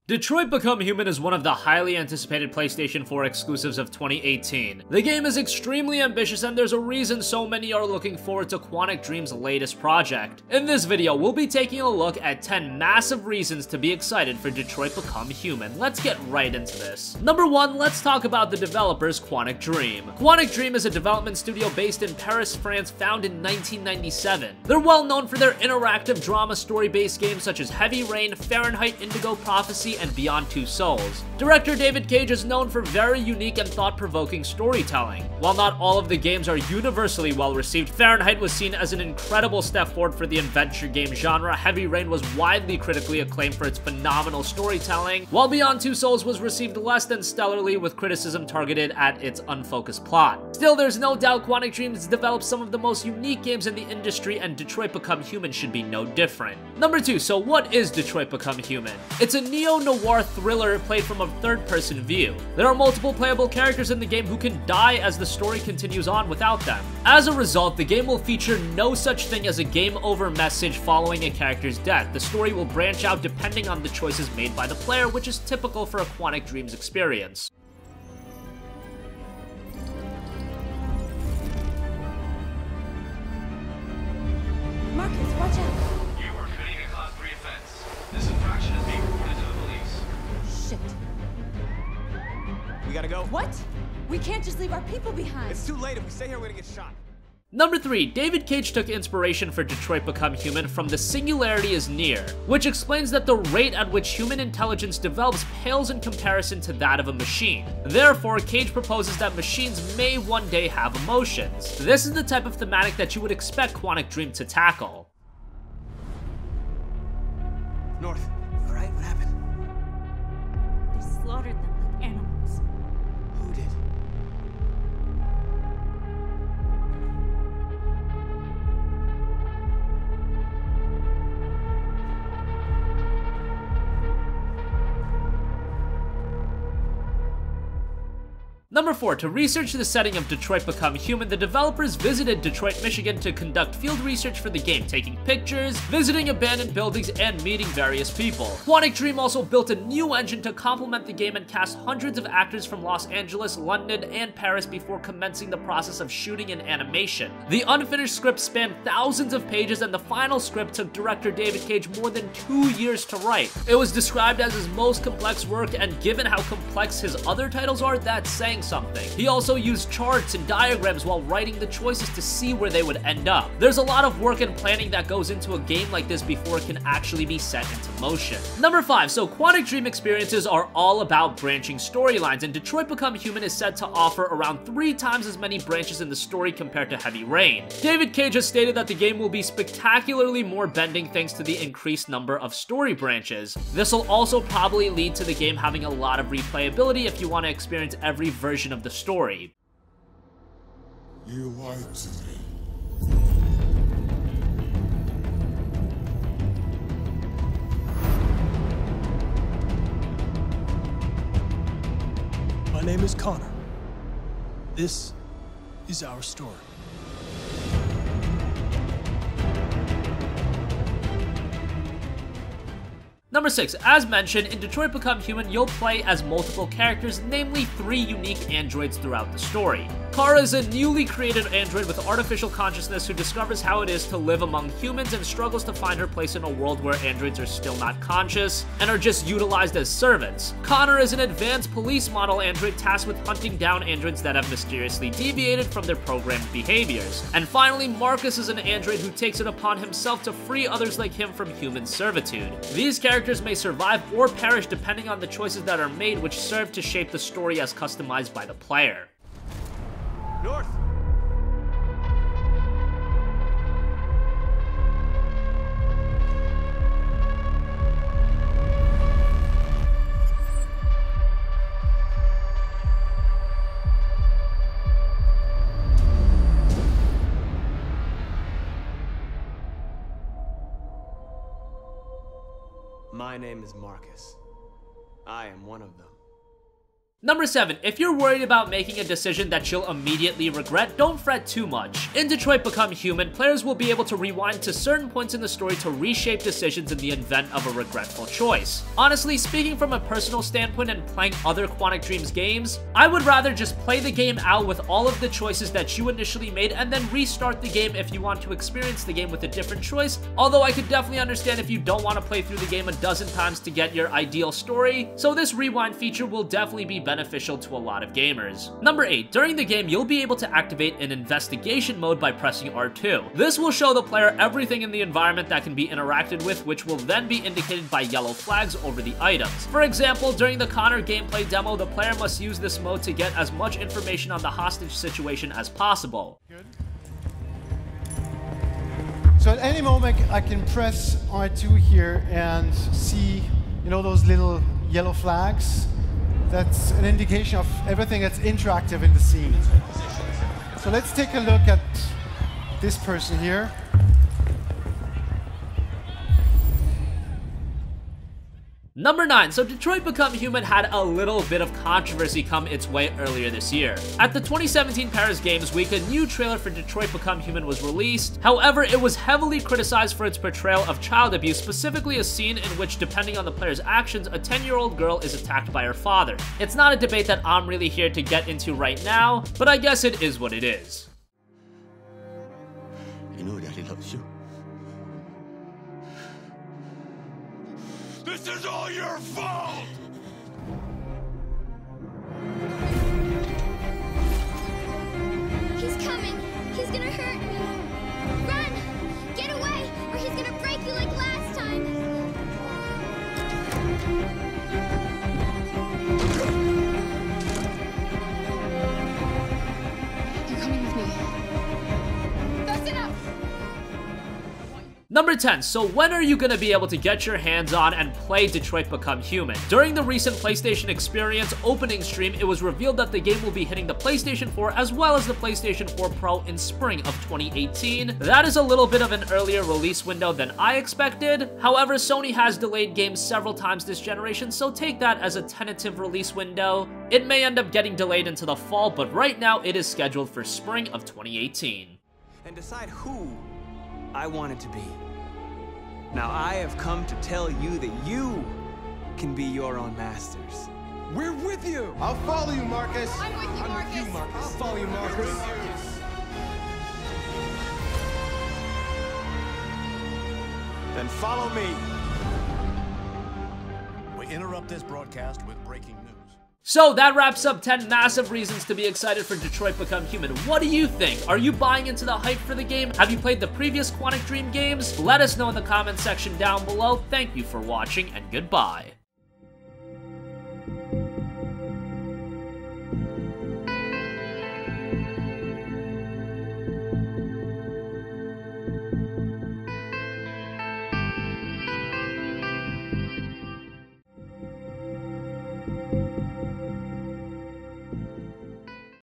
Detroit Become Human is one of the highly anticipated PlayStation 4 exclusives of 2018. The game is extremely ambitious and there's a reason so many are looking forward to Quantic Dream's latest project. In this video, we'll be taking a look at 10 massive reasons to be excited for Detroit Become Human. Let's get right into this. Number 1, let's talk about the developers Quantic Dream. Quantic Dream is a development studio based in Paris, France, founded in 1997. They're well known for their interactive drama story-based games such as Heavy Rain, Fahrenheit, Indigo Prophecy, and Beyond Two Souls. Director David Cage is known for very unique and thought-provoking storytelling. While not all of the games are universally well received, Fahrenheit was seen as an incredible step forward for the adventure game genre. Heavy Rain was widely critically acclaimed for its phenomenal storytelling, while Beyond Two Souls was received less than stellarly, with criticism targeted at its unfocused plot. Still, there's no doubt Quantic Dream has developed some of the most unique games in the industry, and Detroit Become Human should be no different. Number 2, so what is Detroit Become Human? It's a neo-noir thriller played from a third-person view. There are multiple playable characters in the game who can die as the story continues on without them. As a result, the game will feature no such thing as a game over message following a character's death. The story will branch out depending on the choices made by the player, which is typical for a Quantic Dream's experience. Markus, watch out! You are committing a Class 3 offense. This infraction is being reported to the police. Shit. We gotta go. What? We can't just leave our people behind. It's too late. If we stay here, we're gonna get shot. Number 3, David Cage took inspiration for Detroit Become Human from The Singularity is Near, which explains that the rate at which human intelligence develops pales in comparison to that of a machine. Therefore, Cage proposes that machines may one day have emotions. This is the type of thematic that you would expect Quantic Dream to tackle. North. You alright? What happened? They slaughtered them like animals. Who did? Number 4, to research the setting of Detroit Become Human, the developers visited Detroit, Michigan to conduct field research for the game, taking pictures, visiting abandoned buildings, and meeting various people. Quantic Dream also built a new engine to complement the game and cast hundreds of actors from Los Angeles, London, and Paris before commencing the process of shooting and animation. The unfinished script spanned thousands of pages, and the final script took director David Cage more than 2 years to write. It was described as his most complex work, and given how complex his other titles are, that's saying something. He also used charts and diagrams while writing the choices to see where they would end up. There's a lot of work and planning that goes into a game like this before it can actually be set into motion. Number 5, so Quantic Dream experiences are all about branching storylines, and Detroit Become Human is said to offer around 3 times as many branches in the story compared to Heavy Rain. David Cage has stated that the game will be spectacularly more bending thanks to the increased number of story branches. This will also probably lead to the game having a lot of replayability if you want to experience every version of the story. You lied to me. My name is Connor. This is our story. Number 6, as mentioned, in Detroit Become Human, you'll play as multiple characters, namely 3 unique androids throughout the story. Kara is a newly created android with artificial consciousness who discovers how it is to live among humans and struggles to find her place in a world where androids are still not conscious and are just utilized as servants. Connor is an advanced police model android tasked with hunting down androids that have mysteriously deviated from their programmed behaviors. And finally, Markus is an android who takes it upon himself to free others like him from human servitude. These characters may survive or perish depending on the choices that are made, which serve to shape the story as customized by the player. North. My name is Markus. I am one of them. Number 7, if you're worried about making a decision that you'll immediately regret, don't fret too much. In Detroit Become Human, players will be able to rewind to certain points in the story to reshape decisions in the event of a regretful choice. Honestly, speaking from a personal standpoint and playing other Quantic Dreams games, I would rather just play the game out with all of the choices that you initially made and then restart the game if you want to experience the game with a different choice, although I could definitely understand if you don't want to play through the game a dozen times to get your ideal story, so this rewind feature will definitely be beneficial to a lot of gamers. Number 8, during the game, you'll be able to activate an investigation mode by pressing R2. This will show the player everything in the environment that can be interacted with, which will then be indicated by yellow flags over the items. For example, during the Connor gameplay demo, the player must use this mode to get as much information on the hostage situation as possible. Good. So at any moment, I can press R2 here and see, you know, those little yellow flags? That's an indication of everything that's interactive in the scene. So let's take a look at this person here. Number 9, so Detroit Become Human had a little bit of controversy come its way earlier this year. At the 2017 Paris Games Week, a new trailer for Detroit Become Human was released. However, it was heavily criticized for its portrayal of child abuse, specifically a scene in which, depending on the player's actions, a 10-year-old girl is attacked by her father. It's not a debate that I'm really here to get into right now, but I guess it is what it is. You know Daddy loves you. This is all your fault! He's coming! He's gonna hurt me! Run! Get away, or he's gonna break you like last time! You're coming with me. That's enough! Number 10, so when are you gonna be able to get your hands on and play Detroit Become Human? During the recent PlayStation Experience opening stream, it was revealed that the game will be hitting the PlayStation 4 as well as the PlayStation 4 Pro in spring of 2018. That is a little bit of an earlier release window than I expected. However, Sony has delayed games several times this generation, so take that as a tentative release window. It may end up getting delayed into the fall, but right now it is scheduled for spring of 2018. And decide who I want it to be. Now I have come to tell you that you can be your own masters. We're with you! I'll follow you, Markus. I'm with you, Markus. I'll follow you, Markus. Then follow me. We interrupt this broadcast with breaking news. So that wraps up 10 massive reasons to be excited for Detroit Become Human. What do you think? Are you buying into the hype for the game? Have you played the previous Quantic Dream games? Let us know in the comment section down below. Thank you for watching, and goodbye.